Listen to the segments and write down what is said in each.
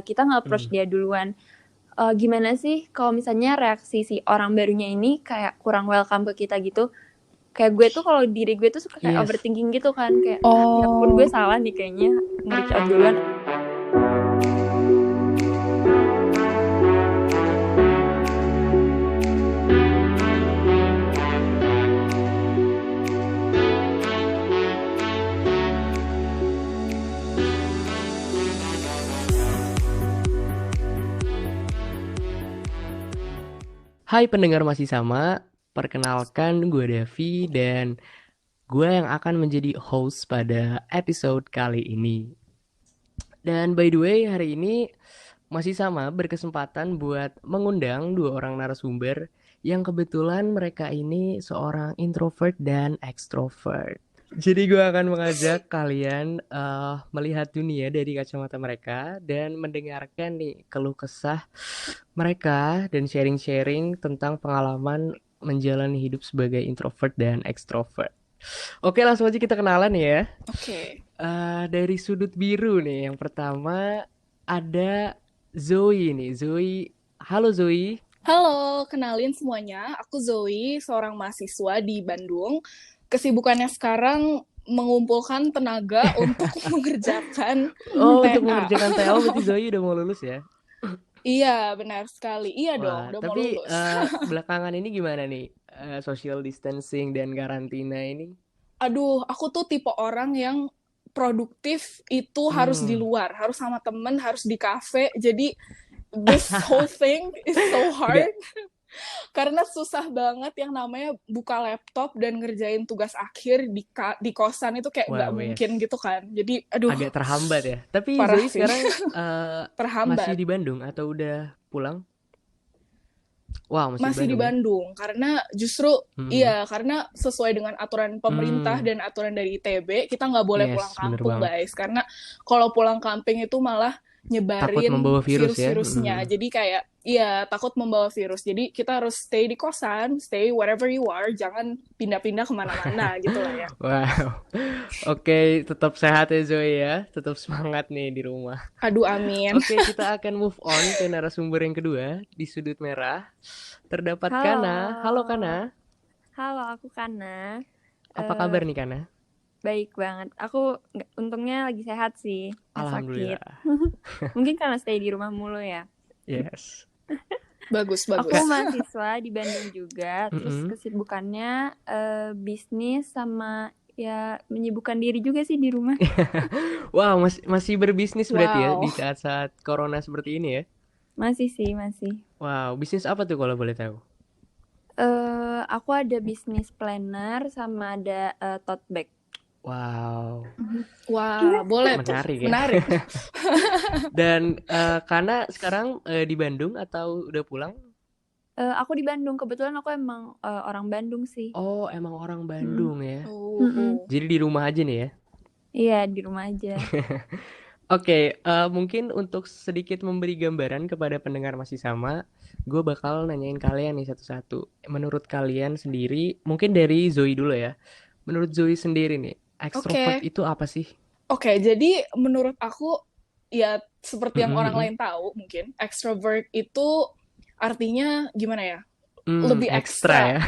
kita nge-approach dia duluan. Gimana sih kalau misalnya reaksi si orang barunya ini kayak kurang welcome ke kita gitu. Kayak gue tuh kalau diri gue tuh suka kayak overthinking gitu kan. Kayak ya ampun gue salah nih kayaknya nge-reach out duluan. Hai pendengar masih sama, perkenalkan gue Davi dan gue yang akan menjadi host pada episode kali ini. Dan by the way hari ini masih sama berkesempatan buat mengundang dua orang narasumber yang kebetulan mereka ini seorang introvert dan extrovert. Jadi gue akan mengajak kalian melihat dunia dari kacamata mereka dan mendengarkan nih keluh kesah mereka dan sharing-sharing tentang pengalaman menjalani hidup sebagai introvert dan extrovert. Oke, langsung aja kita kenalan ya. Oke. Dari sudut biru nih, yang pertama ada Zoe nih. Zoe, halo Zoe. Halo, kenalin semuanya. Aku Zoe, seorang mahasiswa di Bandung. Kesibukannya sekarang mengumpulkan tenaga untuk mengerjakan Untuk TA. mengerjakan TA berarti Zoe udah mau lulus ya? Iya, benar sekali. Iya dong, Wah, udah mau tapi lulus. belakangan ini gimana nih? Social distancing dan karantina ini? Aduh, aku tuh tipe orang yang produktif itu harus di luar, harus sama temen, harus di kafe. Jadi this whole thing is so Agak hard. Karena susah banget yang namanya buka laptop dan ngerjain tugas akhir di kosan itu kayak nggak wow, mungkin yes. gitu kan. Jadi, aduh, Agak terhambat ya. Tapi parah Zoe sih. sekarang masih Terhambat. di Bandung atau udah pulang? Wow, Masih di ya? Bandung. Karena justru, iya, karena sesuai dengan aturan pemerintah dan aturan dari ITB, kita nggak boleh pulang Yes, bener kampung, banget. guys. Karena kalau pulang kampung itu malah Takut nyebarin membawa virus ya. virus-virusnya. Jadi kayak, iya, takut membawa virus. Jadi kita harus stay di kosan, stay wherever you are, jangan pindah-pindah kemana-mana gitu lah ya. Wow. Oke, tetap sehat ya Zoe ya. Tetap semangat nih di rumah. Aduh, amin. Oke, kita akan move on ke narasumber yang kedua di sudut merah. Terdapat Halo. Kana. Halo Kana. Halo, aku Kana. Apa kabar nih Kana? Baik banget. Aku untungnya lagi sehat sih. Sakit. Alhamdulillah. Mungkin karena stay di rumah mulu ya. Yes. Bagus. Aku mahasiswa di Bandung juga. Terus kesibukannya bisnis sama ya menyibukkan diri juga sih di rumah. Wow, masih berbisnis berarti ya di saat-saat corona seperti ini ya? Masih sih, masih. Wow, bisnis apa tuh kalau boleh tahu? Aku ada bisnis planner sama ada tote bag. Wow. Wah, boleh tuh. Menarik ya. Menarik. Dan Kana sekarang di Bandung atau udah pulang? Aku di Bandung. Kebetulan aku emang orang Bandung sih. Oh, emang orang Bandung ya. Jadi di rumah aja nih ya? Iya, di rumah aja. Oke, mungkin untuk sedikit memberi gambaran kepada pendengar masih sama, gue bakal nanyain kalian nih satu-satu. Menurut kalian sendiri, mungkin dari Zoe dulu ya. Menurut Zoe sendiri nih, extrovert itu apa sih? Oke, jadi menurut aku, ya seperti yang orang lain tahu mungkin, extrovert itu artinya gimana ya? Lebih ekstra ya.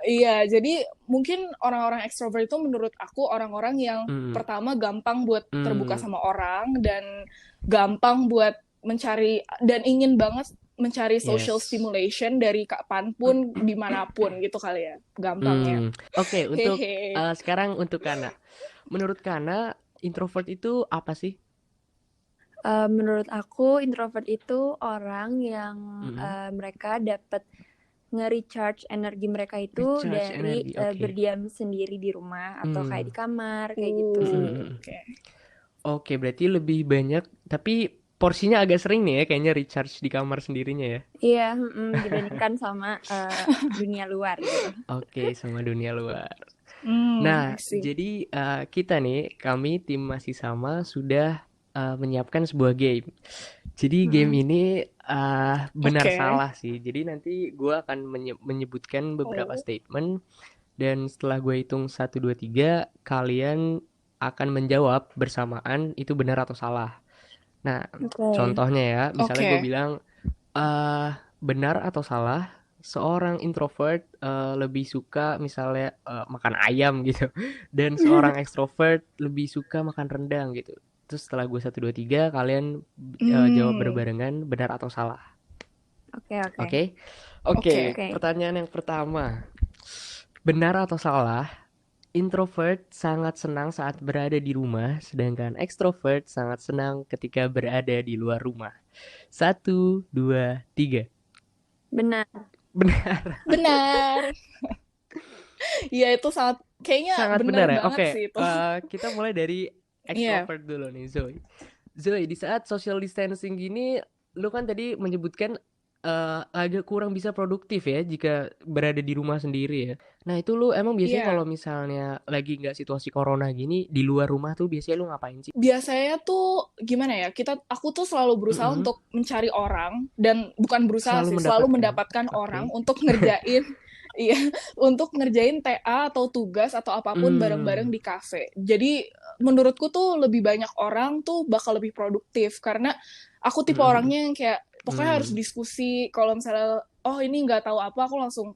Iya, jadi mungkin orang-orang ekstrovert itu menurut aku orang-orang yang pertama gampang buat terbuka sama orang dan gampang buat mencari dan ingin banget mencari social stimulation dari kapanpun, dimanapun gitu kali ya, gampangnya. Oke, untuk sekarang untuk Kana. Menurut Kana, introvert itu apa sih? Menurut aku introvert itu orang yang mereka dapat nge-recharge energi mereka itu dari berdiam sendiri di rumah atau kayak di kamar kayak gitu sih. Oke, berarti lebih banyak tapi porsinya agak sering nih ya kayaknya recharge di kamar sendirinya ya. Iya, dibandingkan sama dunia luar gitu. Oke, sama dunia luar. Nah, jadi kita nih, kami tim masih sama sudah menyiapkan sebuah game. Jadi game ini benar salah sih. Jadi nanti gue akan menyebutkan beberapa statement dan setelah gue hitung 1, 2, 3, kalian akan menjawab bersamaan itu benar atau salah. Nah, contohnya ya, misalnya gue bilang, benar atau salah, seorang introvert lebih suka misalnya makan ayam gitu, dan seorang ekstrovert lebih suka makan rendang gitu. Terus setelah gue 1, 2, 3, kalian jawab berbarengan benar atau salah. Oke? Pertanyaan yang pertama. Benar atau salah, introvert sangat senang saat berada di rumah, sedangkan ekstrovert sangat senang ketika berada di luar rumah. 1, 2, 3. Benar. Iya, itu kayaknya sangat benar ya. banget sih itu. Kita mulai dari extrovert dulu nih, Zoe. Zoe, di saat social distancing gini, lu kan tadi menyebutkan agak kurang bisa produktif ya jika berada di rumah sendiri ya. Nah itu lu emang biasanya kalau misalnya lagi nggak situasi corona gini, di luar rumah tuh biasanya lu ngapain sih? Biasanya tuh gimana ya, aku tuh selalu berusaha untuk mencari orang, dan bukan berusaha selalu mendapatkan orang untuk ngerjain iya, untuk ngerjain TA atau tugas atau apapun bareng-bareng di kafe. Jadi menurutku tuh lebih banyak orang tuh bakal lebih produktif, karena aku tipe orangnya yang kayak pokoknya harus diskusi. Kalau misalnya ini nggak tahu apa, aku langsung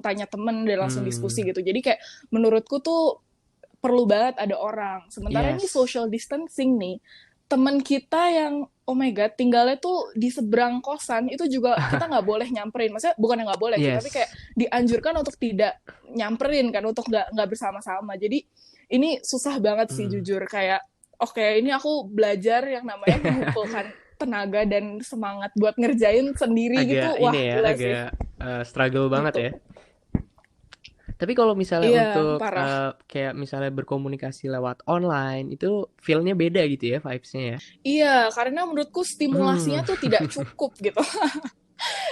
tanya temen dan langsung diskusi gitu. Jadi kayak menurutku tuh perlu banget ada orang. Sementara ini social distancing nih, temen kita yang oh my god tinggalnya tuh di seberang kosan, itu juga kita nggak boleh nyamperin. Maksudnya bukan yang nggak boleh sih, tapi kayak dianjurkan untuk tidak nyamperin kan, untuk nggak bersama-sama. Jadi ini susah banget sih jujur, kayak ini aku belajar yang namanya mengumpulkan tenaga dan semangat buat ngerjain sendiri gitu. Wah, gila sih. Struggle banget ya. Tapi kalau misalnya untuk kayak misalnya berkomunikasi lewat online, itu feel-nya beda gitu ya, vibes-nya ya? Iya, karena menurutku stimulasinya tuh tidak cukup gitu.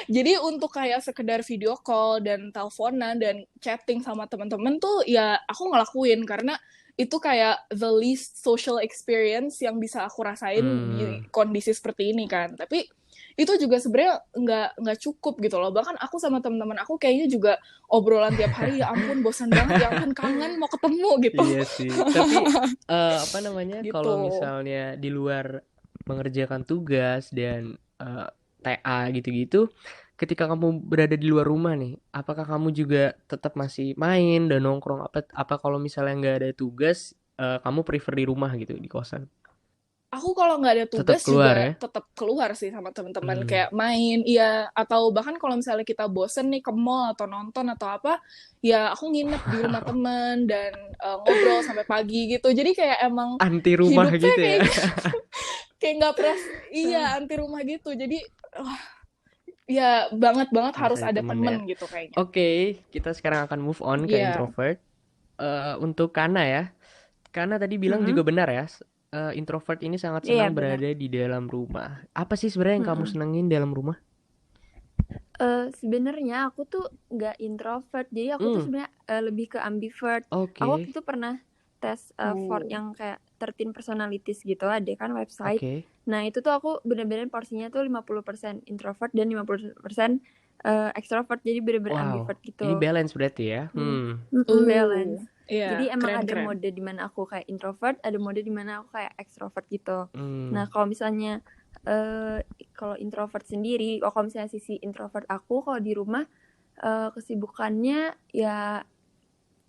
Jadi untuk kayak sekedar video call dan teleponan dan chatting sama teman-teman tuh ya aku ngelakuin, karena itu kayak the least social experience yang bisa aku rasain di kondisi seperti ini kan. Tapi itu juga sebenarnya nggak cukup gitu loh. Bahkan aku sama teman-teman aku kayaknya juga obrolan tiap hari, ya ampun bosan banget, ya ampun kangen mau ketemu gitu. Iya sih. Tapi apa namanya gitu. Kalau misalnya di luar mengerjakan tugas dan TA gitu-gitu, ketika kamu berada di luar rumah nih, apakah kamu juga tetap masih main dan nongkrong? Apa kalau misalnya nggak ada tugas, kamu prefer di rumah gitu, di kosan? Aku kalau nggak ada tugas tetap keluar sih sama teman-teman, kayak main, iya. Atau bahkan kalau misalnya kita bosen nih ke mall atau nonton atau apa, ya aku nginep di rumah teman dan ngobrol sampai pagi gitu. Jadi kayak emang anti rumah gitu ya? Kayak nggak pernah, anti rumah gitu. Jadi ya banget harus ada temen gitu kayaknya. Oke, kita sekarang akan move on ke introvert. Untuk Kana ya, Kana tadi bilang juga benar ya, introvert ini sangat senang berada di dalam rumah. Apa sih sebenarnya yang kamu senengin dalam rumah? Sebenarnya aku tuh nggak introvert, jadi aku tuh sebenarnya lebih ke ambivert. Aku waktu itu pernah tes Ford yang kayak 13 personalities gitu, ada kan website. Nah itu tuh aku bener-bener porsinya tuh 50% introvert dan 50% extrovert, jadi bener-bener ambivert gitu. Ini balance berarti ya? Balance. Jadi emang ada mode di mana aku kayak introvert, ada mode di mana aku kayak extrovert gitu. Nah kalau misalnya kalau introvert sendiri, kalau misalnya sisi introvert aku kalau di rumah, kesibukannya ya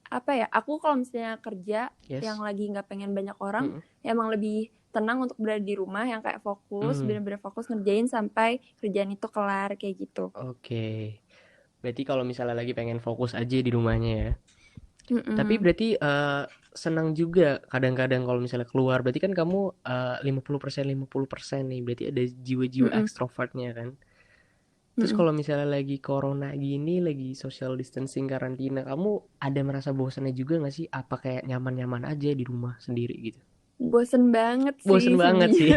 apa ya, aku kalau misalnya kerja yang lagi nggak pengen banyak orang, ya emang lebih tenang untuk berada di rumah, yang kayak fokus, bener-bener fokus ngerjain sampai kerjaan itu kelar kayak gitu. Oke. Berarti kalau misalnya lagi pengen fokus aja di rumahnya ya. Tapi berarti senang juga kadang-kadang kalau misalnya keluar. Berarti kan kamu 50% nih. Berarti ada jiwa-jiwa ekstrovertnya kan. Terus kalau misalnya lagi corona gini, lagi social distancing, karantina, kamu ada merasa bosannya juga gak sih? Apa kayak nyaman-nyaman aja di rumah sendiri gitu? Bosen banget sih.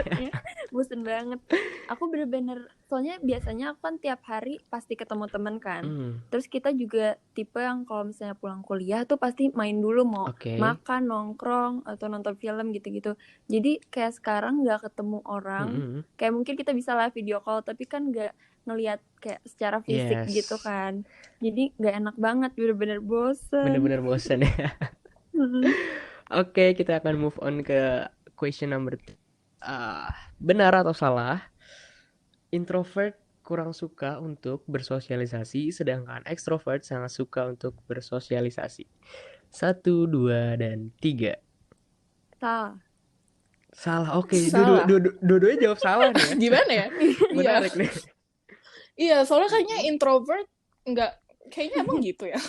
Bosen banget. Aku bener-bener, soalnya biasanya aku kan tiap hari pasti ketemu temen kan. Terus kita juga tipe yang kalau misalnya pulang kuliah tuh pasti main dulu, mau makan, nongkrong, atau nonton film gitu-gitu. Jadi kayak sekarang gak ketemu orang, kayak mungkin kita bisa live video call, tapi kan gak ngelihat kayak secara fisik gitu kan. Jadi gak enak banget, bener-bener bosen. Bener-bener bosen ya. Oke, kita akan move on ke question number Benar atau salah? Introvert kurang suka untuk bersosialisasi, sedangkan ekstrovert sangat suka untuk bersosialisasi. 1, 2, dan 3. Salah. Salah, oke. Salah. Dua-duanya jawab salah nih ya. Gimana ya? Menarik nih. Iya, soalnya kayaknya introvert kayaknya emang gitu ya.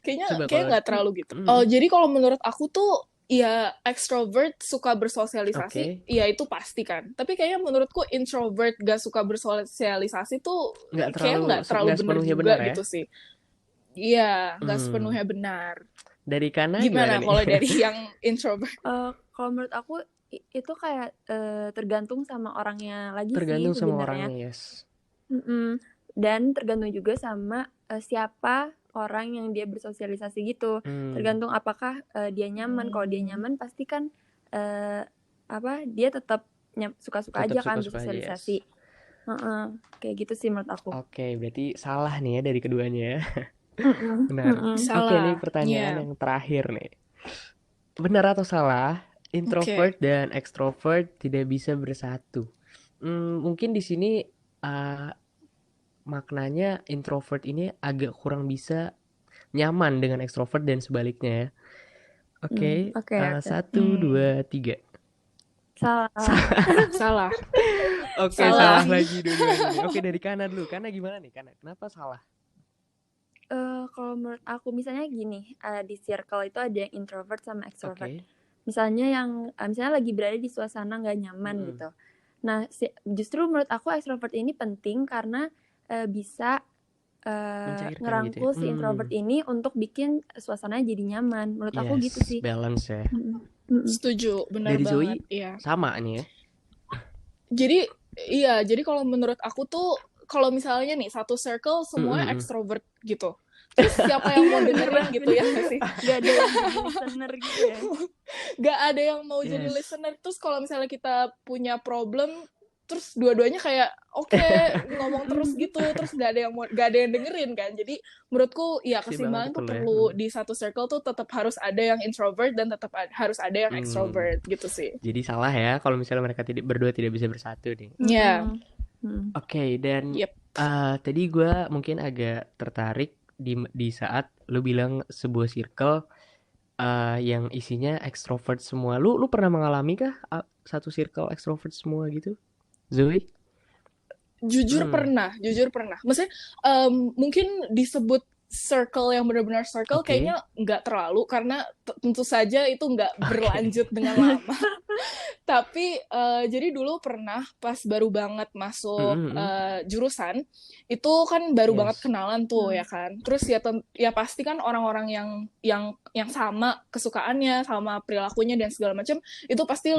Kayaknya nggak terlalu gitu. Jadi kalau menurut aku tuh ya extrovert suka bersosialisasi, ya itu pasti kan. Tapi kayaknya menurutku introvert gak suka bersosialisasi tuh kayaknya nggak terlalu benar juga benar, ya? gitu sih. Iya, nggak sepenuhnya benar. Dari Kana gimana kalau dari yang introvert? Kalau menurut aku itu kayak tergantung sama orangnya lagi tergantung sih sama sebenarnya. orangnya, yes. Dan tergantung juga sama siapa orang yang dia bersosialisasi gitu. Tergantung apakah dia nyaman. Kalau dia nyaman pasti kan dia tetap suka-suka aja kan bersosialisasi. Kayak gitu sih menurut aku. Oke, berarti salah nih ya dari keduanya ya. Benar. Salah. Oke, ini pertanyaan yang terakhir nih. Benar atau salah? Introvert dan extrovert tidak bisa bersatu. Mungkin di sini maknanya introvert ini agak kurang bisa nyaman dengan extrovert dan sebaliknya ya. Oke. 1, 2, 3. Salah. Oke, salah lagi dua-duanya. Oke, dari Kana dulu. Kana gimana nih? Kana, kenapa salah? Kalau menurut aku misalnya gini, di circle itu ada yang introvert sama extrovert. Misalnya misalnya lagi berada di suasana nggak nyaman gitu. Nah, justru menurut aku extrovert ini penting karena bisa ngerangkul gitu ya? si introvert ini untuk bikin suasananya jadi nyaman. Menurut aku gitu sih. Balance ya. Setuju, benar dari banget. Zoe, sama nih ya. Jadi kalau menurut aku tuh kalau misalnya nih satu circle semuanya extrovert gitu. Terus siapa yang mau dengerin gitu ya sih? Gak ada yang jadi listener gitu ya. Gak ada yang mau jadi listener. Terus kalau misalnya kita punya problem, terus dua-duanya kayak oke, ngomong terus gitu, terus gak ada yang dengerin kan. Jadi menurutku ya keseimbangan tuh perlu di satu circle tuh tetap harus ada yang introvert dan tetap harus ada yang extrovert gitu sih. Jadi salah ya kalau misalnya mereka berdua tidak bisa bersatu nih. Iya. Oke, dan tadi gue mungkin agak tertarik di saat lu bilang sebuah circle yang isinya extrovert semua. Lu pernah mengalami kah satu circle extrovert semua gitu, Zoe? Jujur pernah. Maksudnya mungkin disebut circle yang benar-benar circle kayaknya nggak terlalu karena tentu saja itu nggak berlanjut dengan lama. Tapi jadi dulu pernah pas baru banget masuk jurusan itu kan baru banget kenalan tuh ya kan. Terus ya pasti kan orang-orang yang sama kesukaannya, sama perilakunya dan segala macam itu pasti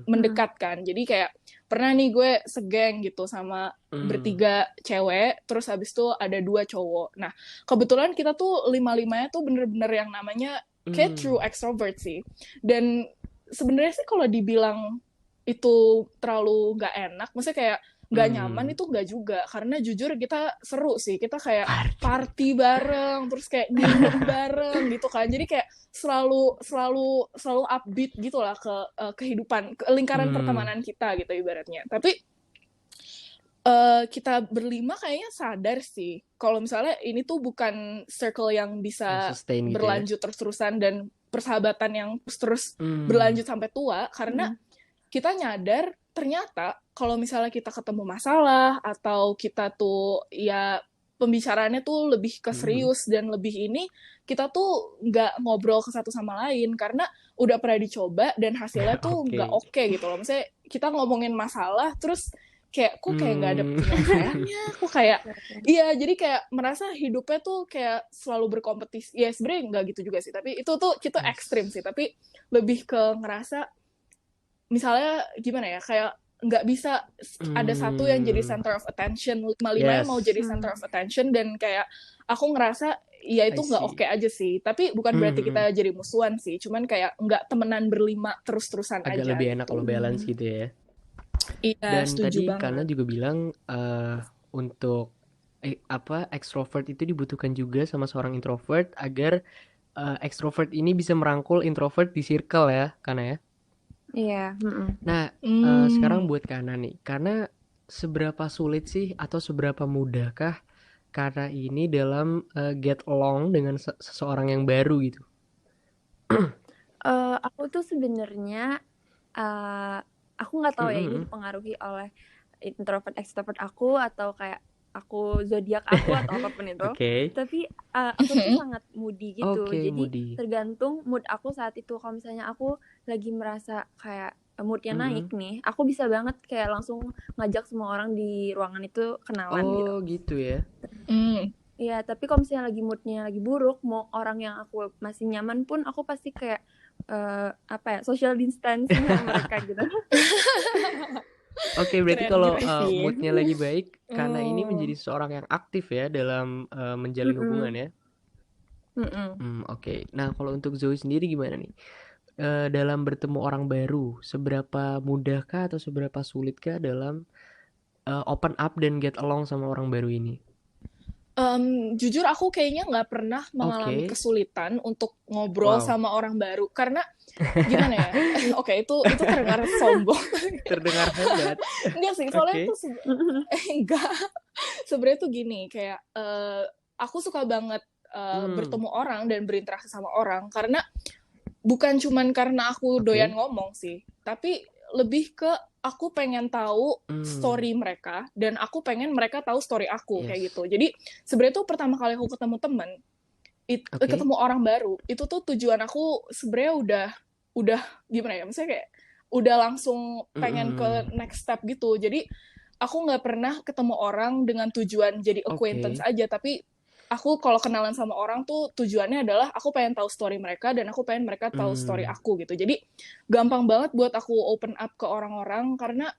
mendekat kan. Jadi kayak pernah nih gue segeng gitu sama bertiga cewek, terus habis itu ada 2 cowok. Nah, kebetulan kita tuh 5-5-nya tuh bener-bener yang namanya kayak true extrovert sih. Dan sebenarnya sih kalau dibilang itu terlalu nggak enak, maksudnya kayak nggak nyaman itu nggak juga, karena jujur kita seru sih, kita kayak party bareng, terus kayak minum bareng gitu kan, jadi kayak selalu upbeat gitu lah ke kehidupan, ke lingkaran pertemanan kita gitu ibaratnya. Tapi kita berlima kayaknya sadar sih kalau misalnya ini tuh bukan circle yang bisa berlanjut terus-terusan dan persahabatan yang terus berlanjut sampai tua, karena kita nyadar ternyata kalau misalnya kita ketemu masalah atau kita tuh ya pembicaraannya tuh lebih ke serius dan lebih ini, kita tuh nggak ngobrol ke satu sama lain karena udah pernah dicoba dan hasilnya tuh nggak oke gitu loh. Misalnya kita ngomongin masalah terus kayak kok kayak nggak ada penyelesaiannya, kok kayak iya, jadi kayak merasa hidupnya tuh kayak selalu berkompetisi. Ya sebenarnya nggak gitu juga sih, tapi itu tuh kita ekstrim sih, tapi lebih ke ngerasa misalnya gimana ya, kayak nggak bisa ada satu yang jadi center of attention, 5-5 mau jadi center of attention, dan kayak aku ngerasa ya itu nggak oke aja sih. Tapi bukan berarti kita jadi musuhan sih, cuman kayak nggak temenan berlima terus-terusan aja. Agak lebih enak kalau balance gitu ya. Iya, dan tadi karena juga bilang untuk extrovert itu dibutuhkan juga sama seorang introvert agar extrovert ini bisa merangkul introvert di circle ya, karena ya. Iya. Nah, sekarang buat Kana nih, karena seberapa sulit sih atau seberapa mudahkah Kana ini dalam get along dengan seseorang yang baru gitu? Aku tuh sebenarnya aku nggak tahu ya ini dipengaruhi oleh introvert extrovert aku atau kayak aku zodiak aku atau apapun itu. Tapi aku tuh sangat moody gitu. Jadi moody. tergantung mood aku saat itu. Kalau misalnya aku lagi merasa kayak moodnya naik nih, aku bisa banget kayak langsung ngajak semua orang di ruangan itu kenalan gitu. Oh gitu ya. Iya, tapi kalau misalnya lagi moodnya lagi buruk, mau orang yang aku masih nyaman pun aku pasti kayak social distancing sama mereka gitu. Oke, berarti kalau moodnya lagi baik, karena ini menjadi seorang yang aktif ya dalam menjalin hubungan ya. Oke. Nah, kalau untuk Zoe sendiri gimana nih? Dalam bertemu orang baru, seberapa mudahkah atau seberapa sulitkah dalam open up dan get along sama orang baru ini? Jujur aku kayaknya nggak pernah mengalami kesulitan untuk ngobrol sama orang baru karena gimana ya? Oke, itu terdengar sombong. Terdengar hebat. Enggak sih, soalnya itu enggak. Sebenarnya tuh gini, kayak aku suka banget bertemu orang dan berinteraksi sama orang karena bukan cuman karena aku doyan ngomong sih, tapi lebih ke aku pengen tahu story mereka dan aku pengen mereka tahu story aku kayak gitu. Jadi sebenarnya tuh pertama kali aku ketemu temen, ketemu orang baru, itu tuh tujuan aku sebenarnya udah gimana ya? Maksudnya kayak udah langsung pengen ke next step gitu. Jadi aku nggak pernah ketemu orang dengan tujuan jadi acquaintance aja, tapi aku kalau kenalan sama orang tuh tujuannya adalah aku pengen tahu story mereka dan aku pengen mereka tahu story aku gitu. Jadi gampang banget buat aku open up ke orang-orang karena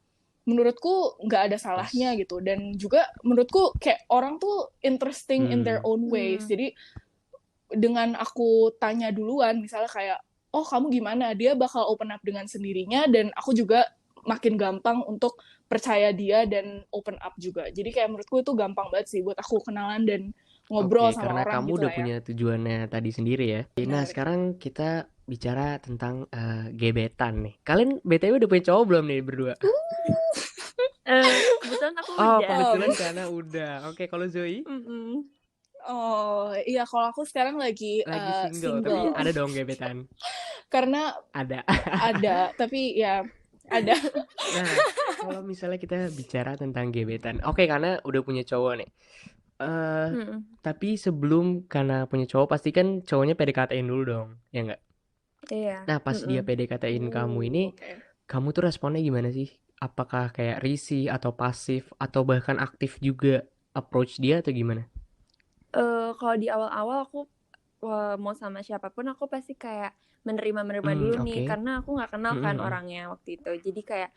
menurutku nggak ada salahnya gitu. Dan juga menurutku kayak orang tuh interesting in their own ways. Jadi dengan aku tanya duluan misalnya kayak, oh kamu gimana? Dia bakal open up dengan sendirinya dan aku juga makin gampang untuk percaya dia dan open up juga. Jadi kayak menurutku itu gampang banget sih buat aku kenalan dan ngobrol sama karena orang kamu gitu udah punya tujuannya tadi sendiri ya. Nah, sekarang kita bicara tentang gebetan nih. Kalian BTW udah punya cowok belum nih berdua? Kebetulan aku udah. Kebetulan karena udah. Oke, kalau Zoe? Oh, iya kalau aku sekarang lagi single. Tapi ada dong gebetan. Karena ada, tapi ya ada. Nah, kalau misalnya kita bicara tentang gebetan. Oke, karena udah punya cowok nih. Tapi sebelum karena punya cowok pasti kan cowoknya PDKT-in dulu dong, ya nggak? Iya. Nah pas dia PDKT-in kamu ini, kamu tuh responnya gimana sih? Apakah kayak risih atau pasif atau bahkan aktif juga approach dia atau gimana? Kalau di awal-awal aku mau sama siapapun aku pasti kayak menerima dulu nih karena aku nggak kenal kan orangnya waktu itu. Jadi kayak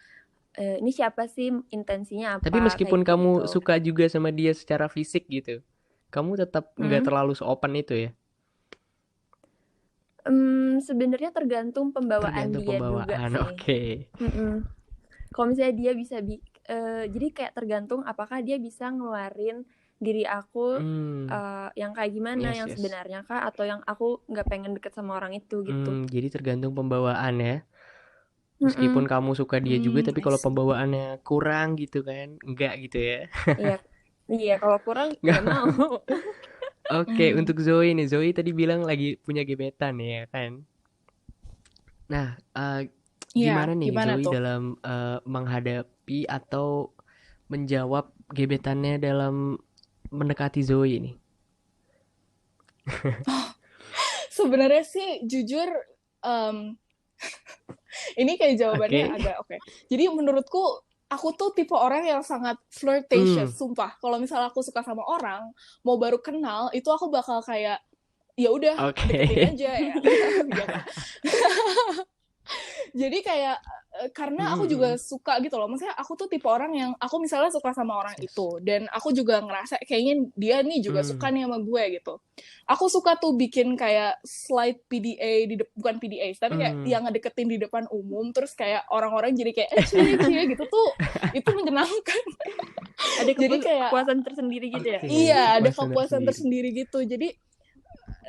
ini siapa sih, intensinya apa? Tapi meskipun kamu suka juga sama dia secara fisik gitu, kamu tetap nggak terlalu se-open itu ya? Sebenarnya tergantung pembawaan dia juga sih. Kalau misalnya dia bisa jadi kayak tergantung apakah dia bisa ngeluarin diri aku yang kayak gimana, yang sebenarnya kah atau yang aku nggak pengen deket sama orang itu gitu. Jadi tergantung pembawaan ya. Meskipun kamu suka dia juga, tapi kalau pembawaannya kurang gitu kan, enggak gitu ya? Iya, kalau kurang nggak mau. Oke, untuk Zoe nih, Zoe tadi bilang lagi punya gebetan ya kan? Nah, gimana nih Zoe tuh dalam menghadapi atau menjawab gebetannya dalam mendekati Zoe ini? Sebenarnya sih jujur ini kayak jawabannya agak oke. Jadi menurutku aku tuh tipe orang yang sangat flirtatious, sumpah. Kalau misalnya aku suka sama orang, mau baru kenal, itu aku bakal kayak ya udah deketin aja ya. Jadi kayak karena aku juga suka gitu loh. Maksudnya aku tuh tipe orang yang aku misalnya suka sama orang itu dan aku juga ngerasa kayaknya dia nih juga suka nih sama gue gitu. Aku suka tuh bikin kayak slide PDA bukan PDA, tapi kayak yang ngedeketin di depan umum terus kayak orang-orang jadi kayak cie gitu tuh itu menyenangkan. Ada kepuasan tersendiri gitu ya? Iya, ada kepuasan tersendiri gitu. Jadi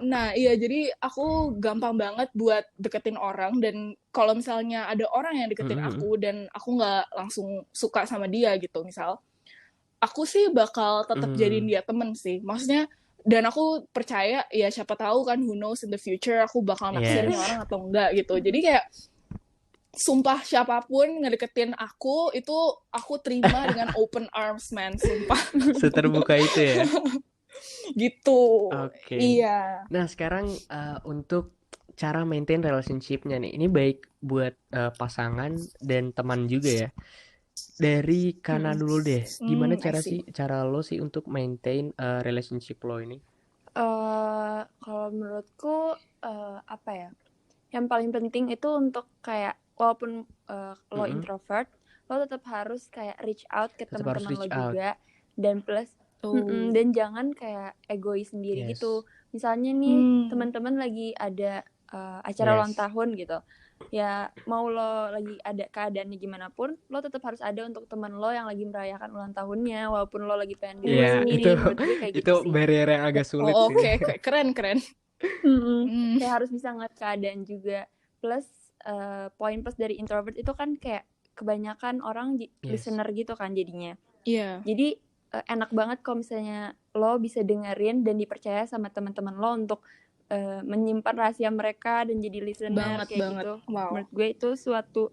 Nah, iya, jadi aku gampang banget buat deketin orang, dan kalau misalnya ada orang yang deketin aku dan aku nggak langsung suka sama dia gitu, misal, aku sih bakal tetap jadiin dia temen sih. Maksudnya, dan aku percaya ya siapa tahu kan, who knows in the future aku bakal naksir nih orang atau enggak gitu. Jadi kayak sumpah siapapun ngedeketin aku itu aku terima dengan open arms, man, sumpah. Seterbuka itu ya. Gitu. Oke. Iya. Nah, sekarang untuk cara maintain relationship-nya nih. Ini baik buat pasangan dan teman juga ya. Dari Kana dulu deh. Gimana cara lo sih untuk maintain relationship lo ini? Kalau menurutku apa ya? Yang paling penting itu untuk kayak walaupun lo introvert, lo tetap harus kayak reach out ke teman-teman lo juga, dan plus dan jangan kayak egois sendiri gitu. Misalnya nih teman-teman lagi ada acara ulang tahun gitu, ya mau lo lagi ada keadaannya gimana pun, lo tetap harus ada untuk teman lo yang lagi merayakan ulang tahunnya, walaupun lo lagi pengen diri sendiri. Menurut gue kayak gitu sih. Itu barrier yang agak sulit sih. Oke, keren. Kayak harus bisa ngeliat keadaan juga. Plus poin plus dari introvert itu kan kayak kebanyakan orang listener gitu kan jadinya. Iya. Jadi enak banget kalau misalnya lo bisa dengerin dan dipercaya sama teman-teman lo untuk menyimpan rahasia mereka dan jadi listener kayak gitu. Wow. Menurut gue itu suatu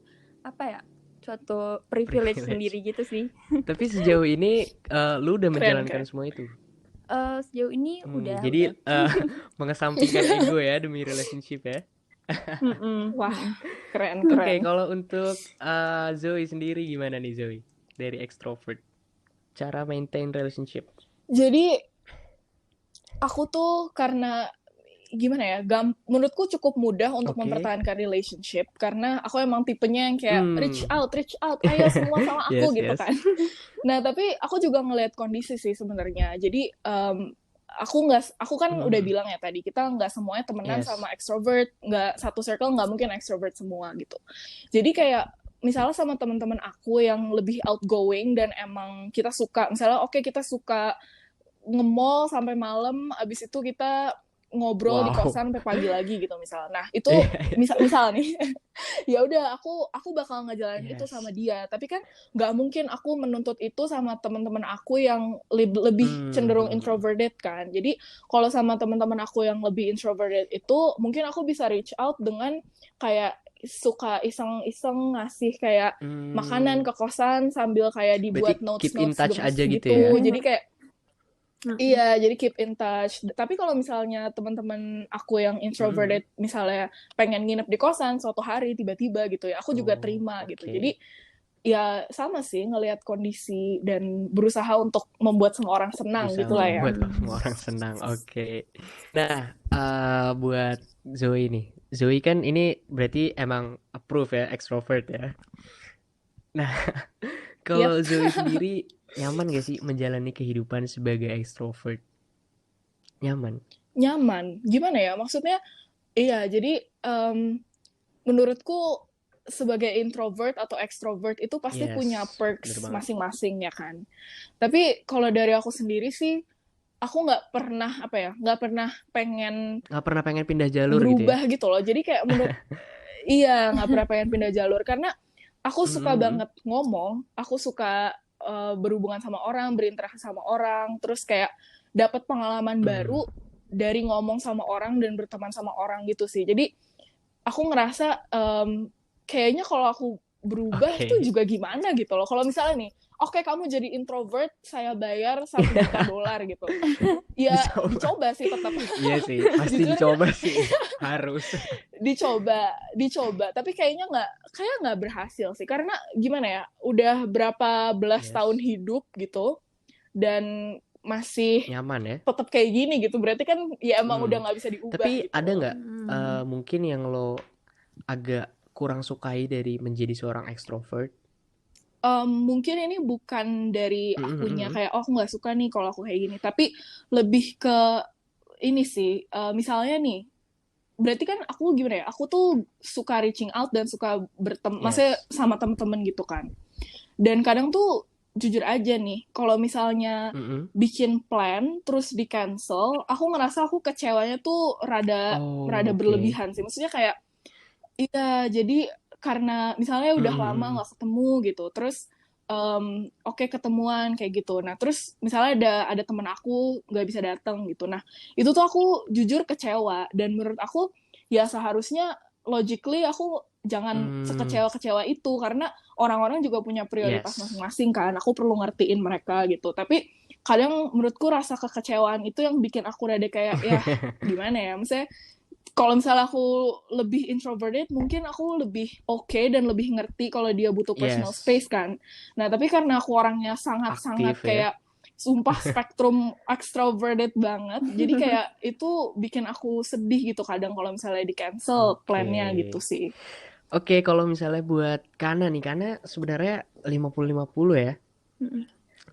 privilege sendiri gitu sih. Tapi sejauh ini lu udah menjalankan semua itu? Sejauh ini udah. Jadi mengesampingkan ego ya demi relationship ya. Wah, keren. Oke, kalau untuk Zoe sendiri gimana nih Zoe dari extrovert? Cara maintain relationship? Jadi aku tuh karena gimana ya, menurutku cukup mudah untuk mempertahankan relationship karena aku emang tipenya yang kayak reach out, ayo semua sama aku gitu kan. Nah, tapi aku juga ngelihat kondisi sih sebenarnya. Jadi aku kan udah bilang ya tadi, kita nggak semuanya temenan sama extrovert, nggak satu circle nggak mungkin extrovert semua gitu. Jadi kayak misalnya sama teman-teman aku yang lebih outgoing dan emang kita suka, misalnya kita suka nge-mall sampai malam, abis itu kita ngobrol di kosan sampai pagi lagi gitu misalnya. Nah, itu misal nih. Ya udah aku bakal ngejalanin itu sama dia. Tapi kan nggak mungkin aku menuntut itu sama teman-teman aku yang lebih cenderung introverted kan. Jadi kalau sama teman-teman aku yang lebih introverted itu mungkin aku bisa reach out dengan kayak suka iseng-iseng ngasih kayak makanan ke kosan sambil kayak dibuat notes keep in touch aja gitu ya. Jadi kayak iya, jadi keep in touch. Tapi kalau misalnya teman-teman aku yang introverted misalnya pengen nginep di kosan suatu hari tiba-tiba gitu ya, aku juga terima gitu. Jadi ya sama sih, ngelihat kondisi dan berusaha untuk membuat semua orang senang gitu lah ya. Membuat semua orang senang. Nah, buat Zoe nih. Zoe kan ini berarti emang approve ya, extrovert ya. Nah, kalau Zoe sendiri nyaman gak sih menjalani kehidupan sebagai extrovert? Nyaman. Gimana ya? Maksudnya, iya, jadi menurutku sebagai introvert atau extrovert itu pasti punya perks masing-masing ya kan. Tapi kalau dari aku sendiri sih, aku nggak pernah pengen pindah jalur berubah gitu loh. Jadi kayak iya, nggak pernah pengen pindah jalur karena aku suka banget ngomong, aku suka berhubungan sama orang, berinteraksi sama orang, terus kayak dapat pengalaman baru dari ngomong sama orang dan berteman sama orang gitu sih. Jadi aku ngerasa kayaknya kalau aku berubah itu juga gimana gitu loh. Kalau misalnya nih, kamu jadi introvert, saya bayar $1 juta gitu. Ya dicoba sih tetap. Iya sih, pasti dicoba sih, harus. Dicoba. Tapi kayaknya nggak berhasil sih. Karena gimana ya, udah berapa belas tahun hidup gitu, dan masih nyaman ya. Tetap kayak gini gitu. Berarti kan ya emang udah nggak bisa diubah. Tapi gitu. ada nggak mungkin yang lo agak kurang sukai dari menjadi seorang extrovert? Mungkin ini bukan dari akunya kayak aku nggak suka nih kalau aku kayak gini, tapi lebih ke ini sih, misalnya nih, berarti kan aku gimana ya, aku tuh suka reaching out dan suka maksudnya sama temen-temen gitu kan, dan kadang tuh jujur aja nih, kalau misalnya bikin plan terus di cancel, aku ngerasa aku kecewanya tuh rada berlebihan sih. Maksudnya kayak, iya, jadi karena misalnya udah lama nggak ketemu gitu, terus oke, ketemuan kayak gitu. Nah terus misalnya ada temen aku nggak bisa datang gitu. Nah itu tuh aku jujur kecewa, dan menurut aku ya seharusnya logically aku jangan sekecewa-kecewa itu, karena orang-orang juga punya prioritas masing-masing kan. Aku perlu ngertiin mereka gitu. Tapi kadang menurutku rasa kekecewaan itu yang bikin aku rada kayak ya gimana ya, maksudnya kalau misalnya aku lebih introverted, mungkin aku lebih oke dan lebih ngerti kalau dia butuh personal space kan. Nah tapi karena aku orangnya sangat-sangat kayak sumpah spektrum extroverted banget, jadi kayak itu bikin aku sedih gitu kadang kalau misalnya di cancel plannya gitu sih. Oke, kalau misalnya buat Kana nih, Kana sebenarnya 50-50 ya.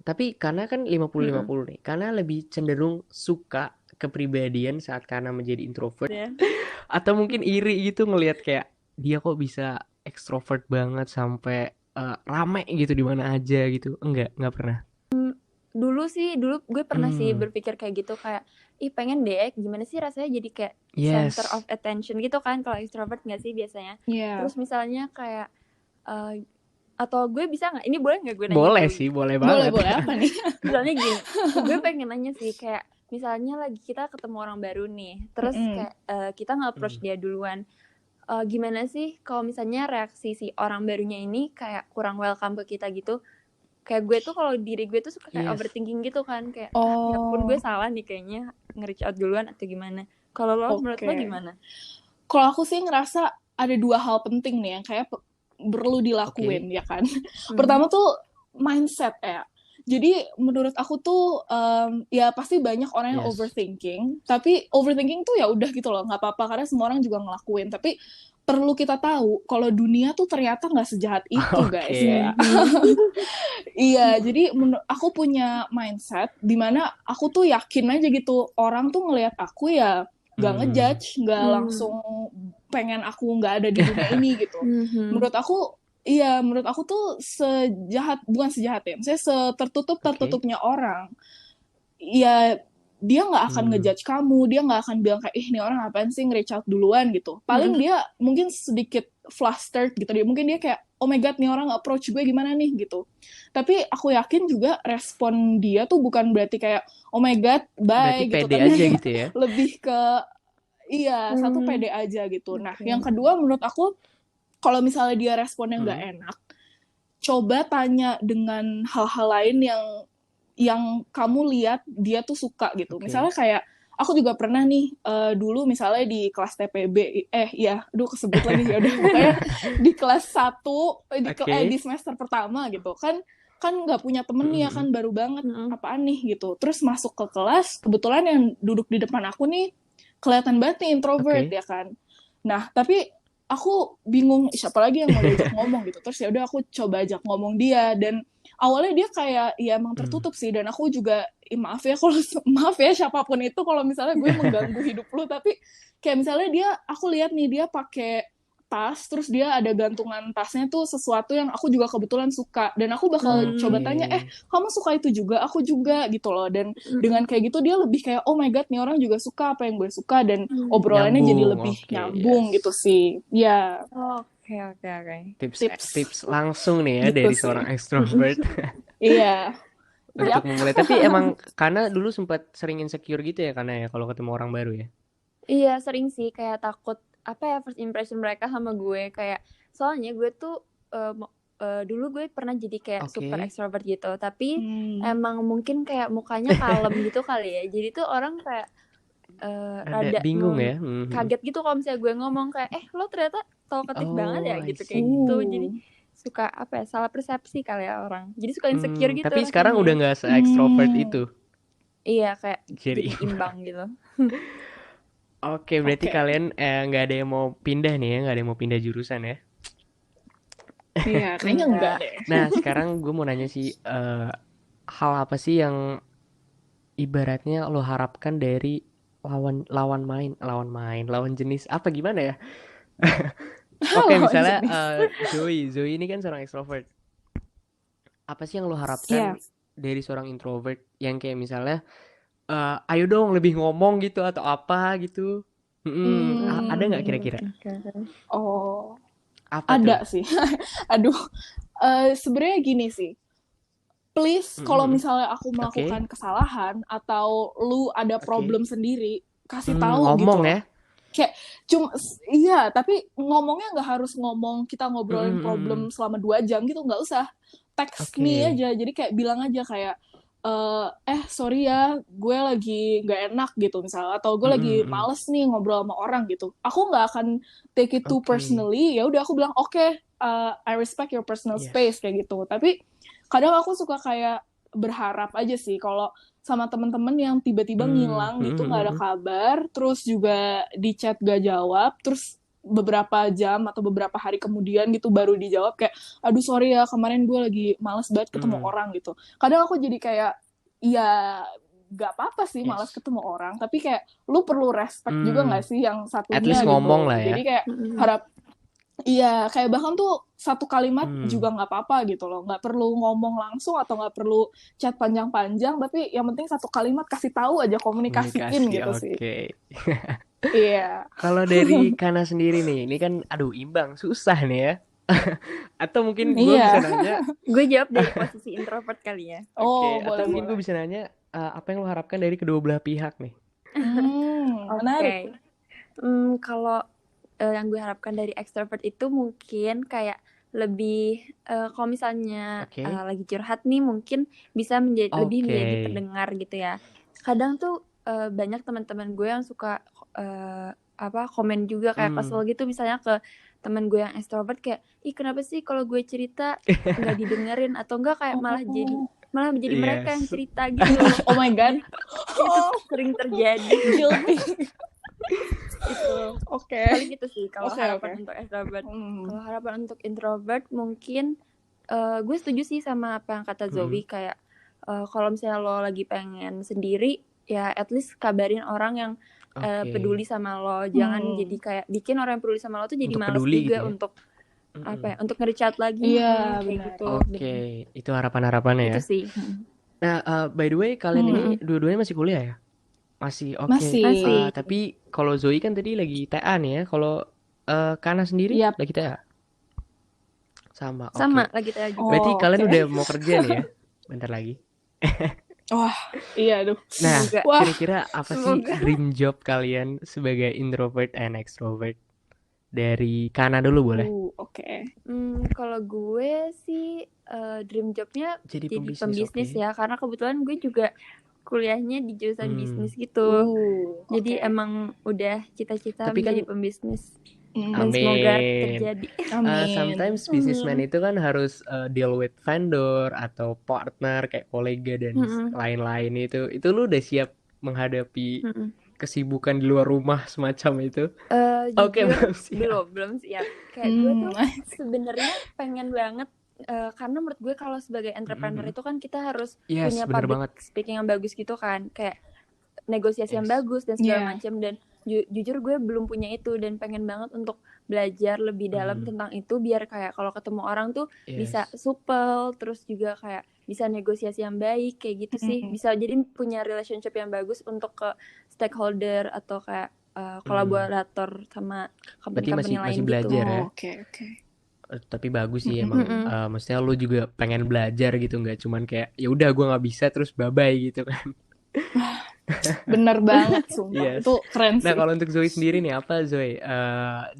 Tapi Kana kan 50-50 nih. Kana lebih cenderung suka kepribadian saat Kana menjadi introvert. Atau mungkin iri gitu ngelihat kayak dia kok bisa ekstrovert banget sampai rame gitu di mana aja gitu. Enggak pernah. Dulu gue pernah sih berpikir kayak gitu, kayak pengen deh gimana sih rasanya jadi kayak center of attention gitu kan, kalau extrovert nggak sih biasanya. Terus misalnya kayak atau gue bisa nggak, ini boleh nggak gue nanya? Boleh sih, boleh banget. Boleh apa nih? Misalnya gini, gue pengen nanya sih, kayak misalnya lagi kita ketemu orang baru nih, terus kayak kita nge-approach dia duluan, gimana sih kalau misalnya reaksi si orang barunya ini kayak kurang welcome ke kita gitu. Kayak gue tuh kalau diri gue tuh suka kayak overthinking gitu kan, kayak ya pun gue salah nih kayaknya nge-reach out duluan atau gimana. Kalau lo menurut lo gimana? Kalau aku sih ngerasa ada 2 hal penting nih yang kayak perlu dilakuin ya kan. Pertama tuh mindset ya. Jadi menurut aku tuh ya pasti banyak orang yang overthinking, tapi overthinking tuh ya udah gitu loh, nggak apa-apa karena semua orang juga ngelakuin. Tapi perlu kita tahu kalau dunia tuh ternyata nggak sejahat itu guys ya. Iya, jadi aku punya mindset dimana aku tuh yakin aja gitu orang tuh ngelihat aku ya nggak ngejudge, nggak langsung pengen aku nggak ada di dunia ini gitu. Menurut aku tuh bukan sejahat ya, maksudnya setertutup-tertutupnya orang. Ya dia nggak akan ngejudge kamu, dia nggak akan bilang kayak ini orang apaan sih nge-reach out duluan gitu. Paling dia mungkin sedikit flustered gitu, mungkin dia kayak oh my god nih orang approach gue gimana nih gitu. Tapi aku yakin juga respon dia tuh bukan berarti kayak oh my god bye berarti gitu, pede tapi aja gitu ya. lebih ke satu pede aja gitu. Nah yang kedua menurut aku kalau misalnya dia responnya nggak enak, coba tanya dengan hal-hal lain yang kamu lihat dia tuh suka gitu. Misalnya kayak aku juga pernah nih dulu misalnya di kelas TPB kesebut lagi ya udah pokoknya di kelas 1 di semester pertama gitu kan nggak punya temen nih ya kan, baru banget apaan nih gitu. Terus masuk ke kelas, kebetulan yang duduk di depan aku nih kelihatan banget nih introvert ya kan. Nah tapi aku bingung siapa lagi yang mau diajak ngomong gitu. Terus ya udah aku coba ajak ngomong dia, dan awalnya dia kayak ya emang tertutup sih, dan aku juga maaf ya siapapun itu kalau misalnya gue mengganggu hidup lu, tapi kayak misalnya aku lihat nih dia pakai tas, terus dia ada gantungan tasnya tuh sesuatu yang aku juga kebetulan suka, dan aku bakal coba tanya kamu suka itu juga, aku juga gitu loh. Dan dengan kayak gitu dia lebih kayak oh my god nih orang juga suka apa yang gue suka, dan obrolannya jadi lebih nyambung gitu sih ya. Oke. Tips langsung nih ya gitu dari seorang extrovert. Iya. Untuk memulai. Tapi emang karena dulu sempat sering insecure gitu ya, karena ya kalau ketemu orang baru ya. Iya sering sih, kayak takut first impression mereka sama gue, kayak soalnya gue tuh dulu gue pernah jadi kayak super extrovert gitu, tapi emang mungkin kayak mukanya kalem gitu kali ya, jadi tuh orang kayak rada bingung ya, kaget gitu kalau misalnya gue ngomong kayak lo ternyata talkative banget ya gitu, kayak gitu. Jadi suka salah persepsi kali ya orang, jadi suka insecure gitu. Tapi sekarang udah nggak se-extrovert itu. Iya, kayak jadi imbang gitu. Oke, berarti kalian nggak ada yang mau pindah nih ya, nggak ada yang mau pindah jurusan ya? Iya, kayaknya enggak deh. Nah, sekarang gue mau nanya sih, hal apa sih yang ibaratnya lo harapkan dari lawan jenis apa gimana ya? Oke, misalnya Zoe ini kan seorang extrovert. apa sih yang lo harapkan dari seorang introvert yang kayak misalnya ayo dong lebih ngomong gitu atau apa gitu. Ada nggak kira-kira? Oh, apa ada tuh? sih. Aduh, sebenarnya gini sih. Please, kalau misalnya aku melakukan kesalahan atau lu ada problem sendiri, kasih tahu gitu loh. Ya? Kayak cuma iya, tapi ngomongnya nggak harus ngomong kita ngobrolin problem selama 2 jam gitu, nggak usah. Text me aja. Jadi kayak bilang aja kayak sorry ya, gue lagi nggak enak gitu misalnya, atau gue lagi males nih ngobrol sama orang gitu. Aku nggak akan take it too personally. Ya udah aku bilang okay, I respect your personal space kayak gitu. Tapi kadang aku suka kayak berharap aja sih kalau sama teman-teman yang tiba-tiba ngilang gitu, nggak ada kabar, terus juga di chat gak jawab, terus beberapa jam atau beberapa hari kemudian gitu baru dijawab kayak, aduh sorry ya kemarin gue lagi males banget ketemu orang gitu. Kadang aku jadi kayak, ya gak apa-apa sih malas ketemu orang, tapi kayak lu perlu respect juga gak sih yang satunya at least gitu. Ngomong lah ya. Jadi kayak iya, kayak bahkan tuh satu kalimat juga nggak apa-apa gitu loh. Nggak perlu ngomong langsung atau nggak perlu chat panjang-panjang, tapi yang penting satu kalimat kasih tahu aja, komunikasiin gitu sih. Iya. Kalau dari Kana sendiri nih, ini kan aduh imbang, susah nih ya. Atau mungkin gue bisa nanya. Gue jawab dari posisi introvert kali ya. Atau mungkin gue bisa nanya apa yang lo harapkan dari kedua belah pihak nih. Menarik. Kalau yang gue harapkan dari extrovert itu mungkin kayak lebih kalau misalnya lagi curhat nih mungkin bisa lebih menjadi pendengar gitu ya. Kadang tuh banyak teman-teman gue yang suka komen juga kayak kesel gitu misalnya ke teman gue yang extrovert kayak, ih kenapa sih kalau gue cerita nggak didengerin atau enggak kayak malah jadi mereka yang cerita gitu. Oh my god. Itu sering terjadi. Itu paling gitu sih kalau harapan untuk extrovert. Kalau harapan untuk introvert mungkin gue setuju sih sama apa yang kata Zoe kayak kalau misalnya lo lagi pengen sendiri ya at least kabarin orang yang peduli sama lo. Jangan jadi kayak bikin orang yang peduli sama lo tuh jadi malas juga gitu ya? Untuk untuk nge-chat lagi kayak gitu. Itu harapan-harapannya ya. Itu sih. Nah, by the way kalian ini dua-duanya masih kuliah ya? Masih Masih. Tapi kalau Zoe kan tadi lagi TA nih ya. Kalau Kana sendiri lagi TA? Sama lagi TA juga. Berarti kalian udah mau kerja nih ya? Bentar lagi. Wah, iya aduh. Nah, kira-kira apa sih dream job kalian sebagai introvert and extrovert? Dari Kana dulu boleh? Kalau gue sih dream jobnya jadi pembisnis ya. Karena kebetulan gue juga kuliahnya di jurusan bisnis gitu. Jadi emang udah cita-cita menjadi pembisnis. Dan semoga terjadi. Sometimes businessman itu kan harus deal with vendor atau partner kayak kolega dan lain-lain itu. Itu lu udah siap menghadapi kesibukan di luar rumah semacam itu? Belum siap. Kayak gue tuh sebenarnya pengen banget karena menurut gue kalau sebagai entrepreneur itu kan kita harus punya public speaking yang bagus gitu kan, kayak negosiasi yang bagus dan segala macam. Dan jujur gue belum punya itu dan pengen banget untuk belajar lebih dalam tentang itu biar kayak kalau ketemu orang tuh bisa supel, terus juga kayak bisa negosiasi yang baik kayak gitu sih. Bisa jadi punya relationship yang bagus untuk ke stakeholder atau kayak kolaborator sama company-company lain masih belajar gitu. Ya. Tapi bagus sih emang. Maksudnya lu juga pengen belajar gitu, nggak cuman kayak ya udah gue nggak bisa terus bye gitu kan. Bener banget sumpah. Itu keren sih. Nah kalau untuk Zoe sendiri nih apa Zoe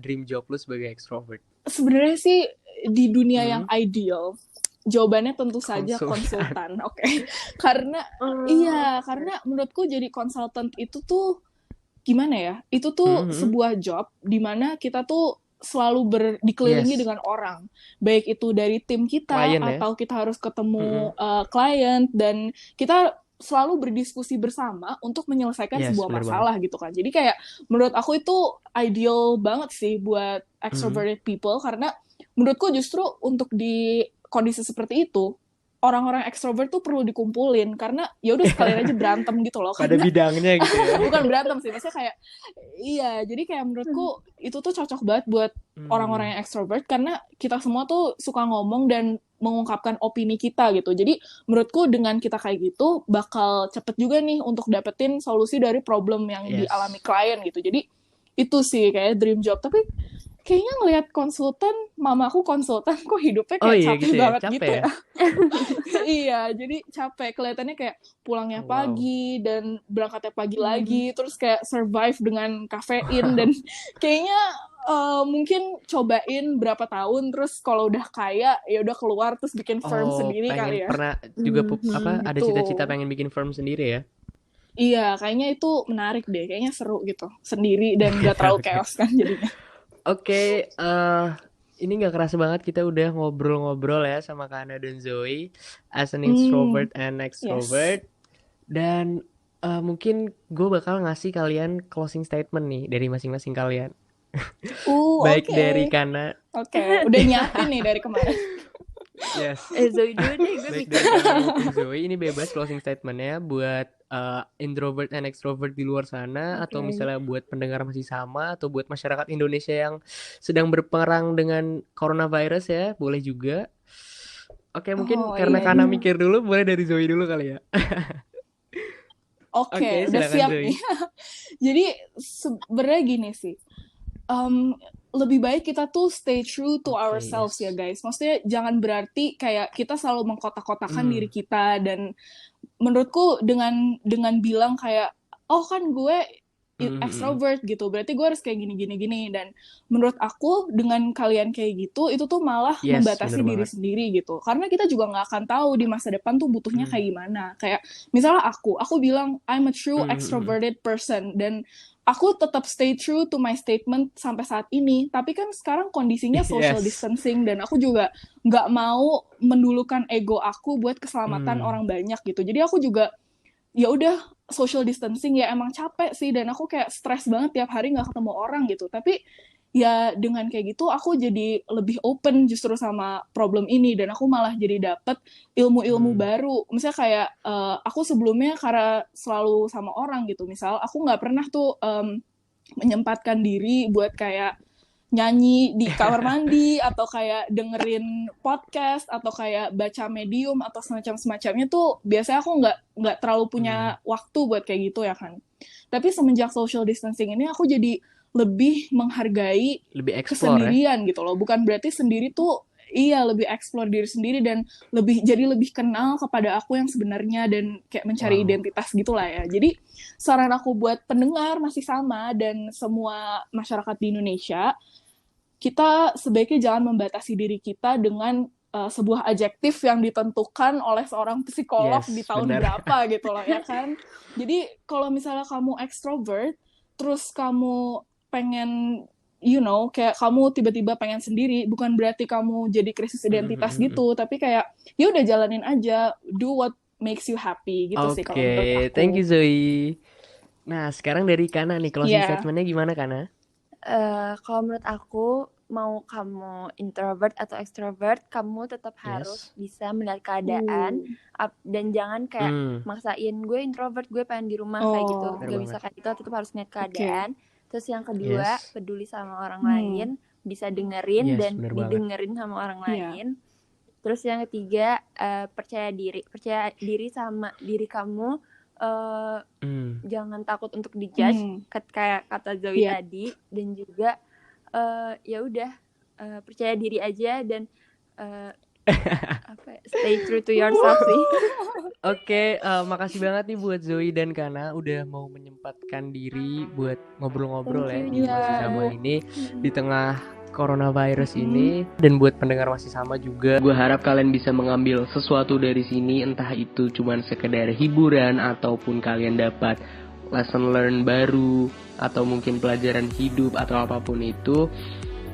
dream job lu sebagai extrovert? Sebenarnya sih di dunia yang ideal jawabannya tentu saja konsultan. Karena karena menurutku jadi konsultan itu tuh gimana ya? Itu tuh sebuah job di mana kita tuh selalu dikelilingi dengan orang, baik itu dari tim kita klien, atau kita harus ketemu klien, dan kita selalu berdiskusi bersama untuk menyelesaikan sebuah masalah gitu kan. Jadi kayak menurut aku itu ideal banget sih buat extroverted people, karena menurutku justru untuk di kondisi seperti itu orang-orang ekstrovert tuh perlu dikumpulin, karena ya udah sekalian aja berantem gitu loh. Pada bidangnya gitu ya. Bukan berantem sih, maksudnya kayak jadi kayak menurutku itu tuh cocok banget buat orang-orang yang ekstrovert, karena kita semua tuh suka ngomong dan mengungkapkan opini kita gitu. Jadi menurutku dengan kita kayak gitu bakal cepet juga nih untuk dapetin solusi dari problem yang dialami klien gitu. Jadi itu sih kayak dream job. Tapi kayaknya ngelihat mamaku konsultan kok hidupnya kayak capek gitu banget capek gitu ya. Iya, jadi capek. Kelihatannya kayak pulangnya pagi dan berangkatnya pagi lagi, terus kayak survive dengan kafein dan kayaknya mungkin cobain berapa tahun, terus kalau udah kaya ya udah keluar terus bikin firm sendiri kali ya. Pernah juga ada cita-cita pengen bikin firm sendiri ya? Iya, kayaknya itu menarik deh. Kayaknya seru gitu. Sendiri dan gak terlalu chaos kan jadinya. Oke, ini gak kerasa banget kita udah ngobrol-ngobrol ya sama Kana dan Zoe as an introvert and extrovert. Dan mungkin gue bakal ngasih kalian closing statement nih dari masing-masing kalian. Baik dari Kana. Oke, udah nyiapin nih dari kemarin. Yes. Zoe dulu deh, gue Baik dari Kana maupun Zoe, ini bebas closing statementnya buat introvert and extrovert di luar sana, atau misalnya buat pendengar masih sama, atau buat masyarakat Indonesia yang sedang berperang dengan coronavirus ya, boleh juga. Oke, mungkin karena Kana mikir dulu, boleh dari Zoe dulu kali ya. Oke, udah siap Zoe. nih. Jadi sebenarnya gini sih, lebih baik kita tuh stay true to ourselves ya guys. Maksudnya jangan berarti kayak kita selalu mengkotak-kotakan diri kita, dan menurutku dengan bilang kayak kan gue extrovert gitu, berarti gue harus kayak gini, dan menurut aku dengan kalian kayak gitu itu tuh malah membatasi diri sendiri gitu, karena kita juga nggak akan tahu di masa depan tuh butuhnya kayak gimana. Kayak misalnya aku bilang I'm a true extroverted person, dan aku tetap stay true to my statement sampai saat ini, tapi kan sekarang kondisinya social distancing, dan aku juga nggak mau mendulukan ego aku buat keselamatan orang banyak gitu. Jadi aku juga ya udah social distancing, ya emang capek sih, dan aku kayak stres banget tiap hari nggak ketemu orang gitu. Tapi ya dengan kayak gitu aku jadi lebih open justru sama problem ini, dan aku malah jadi dapet ilmu-ilmu baru. Misalnya kayak aku sebelumnya karena selalu sama orang gitu, misal aku nggak pernah tuh menyempatkan diri buat kayak nyanyi di kamar mandi atau kayak dengerin podcast atau kayak baca Medium atau semacamnya tuh biasanya aku nggak terlalu punya waktu buat kayak gitu ya kan. Tapi semenjak social distancing ini aku jadi lebih menghargai kesendirian gitu loh. Bukan berarti sendiri tuh lebih explore diri sendiri dan jadi lebih kenal kepada aku yang sebenarnya, dan kayak mencari identitas gitulah ya. Jadi saran aku buat pendengar masih sama dan semua masyarakat di Indonesia, kita sebaiknya jangan membatasi diri kita dengan sebuah adjektif yang ditentukan oleh seorang psikolog di tahun berapa gitu loh ya kan. Jadi kalau misalnya kamu extrovert terus kamu pengen kayak kamu tiba-tiba pengen sendiri, bukan berarti kamu jadi krisis identitas gitu, tapi kayak ya udah jalanin aja, do what makes you happy gitu sih kalau menurut aku. Oke, thank you Zoe. Nah sekarang dari Kana nih, closing statementnya gimana Kana? Kalau menurut aku, mau kamu introvert atau extrovert, kamu tetap harus bisa melihat keadaan dan jangan kayak maksain gue introvert, gue pengen di rumah kayak gitu. Gak bisa kayak gitu, tetap harus lihat keadaan. Terus yang kedua, peduli sama orang lain, bisa dengerin dan didengerin sama orang lain. Terus yang ketiga, percaya diri sama diri kamu. Jangan takut untuk dijudge, kayak kata Zoe tadi, dan juga ya udah percaya diri aja dan stay true to yourself sih. Oke, makasih banget nih buat Zoe dan Kana udah mau menyempatkan diri buat ngobrol-ngobrol ya di Masih Sama ini di tengah coronavirus ini. Dan buat pendengar Masih Sama juga, gue harap kalian bisa mengambil sesuatu dari sini, entah itu cuman sekedar hiburan ataupun kalian dapat lesson learn baru atau mungkin pelajaran hidup atau apapun itu.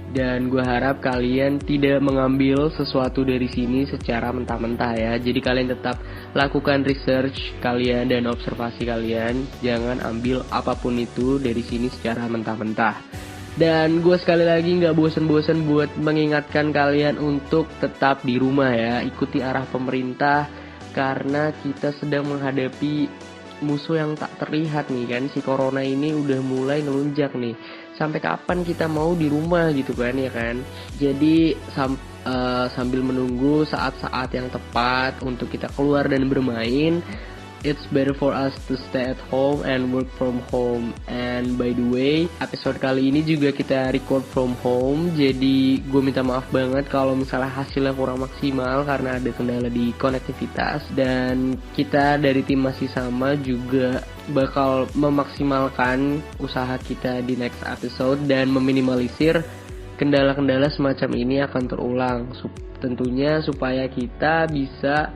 Dan gue harap kalian tidak mengambil sesuatu dari sini secara mentah-mentah ya. Jadi kalian tetap lakukan research kalian dan observasi kalian. Jangan ambil apapun itu dari sini secara mentah-mentah. Dan gue sekali lagi gak bosen-bosen buat mengingatkan kalian untuk tetap di rumah ya. Ikuti arah pemerintah karena kita sedang menghadapi musuh yang tak terlihat nih kan. Si corona ini udah mulai ngelunjak nih. Sampai kapan kita mau di rumah gitu kan ya kan. Jadi sambil menunggu saat-saat yang tepat untuk kita keluar dan bermain, it's better for us to stay at home and work from home. And by the way, episode kali ini juga kita record from home. Jadi gue minta maaf banget kalau misalnya hasilnya kurang maksimal karena ada kendala di konektivitas. Dan kita dari tim Masih Sama juga bakal memaksimalkan usaha kita di next episode dan meminimalisir kendala-kendala semacam ini akan terulang. Tentunya supaya kita bisa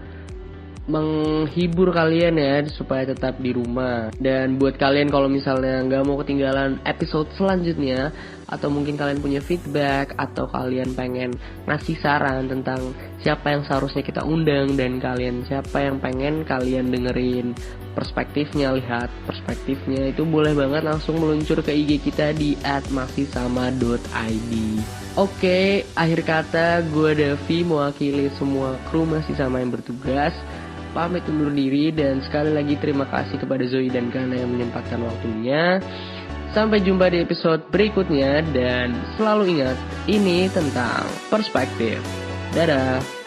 menghibur kalian ya, supaya tetap di rumah. Dan buat kalian kalau misalnya nggak mau ketinggalan episode selanjutnya, atau mungkin kalian punya feedback, atau kalian pengen ngasih saran tentang siapa yang seharusnya kita undang, dan kalian siapa yang pengen kalian dengerin perspektifnya, lihat perspektifnya, itu boleh banget langsung meluncur ke IG kita di @masihsama.id. Oke, akhir kata gue Davi mewakili semua kru Masih Sama yang bertugas pamit undur diri, dan sekali lagi terima kasih kepada Zoe dan Gana yang menyempatkan waktunya. Sampai jumpa di episode berikutnya, dan selalu ingat, ini tentang perspektif. Dadah.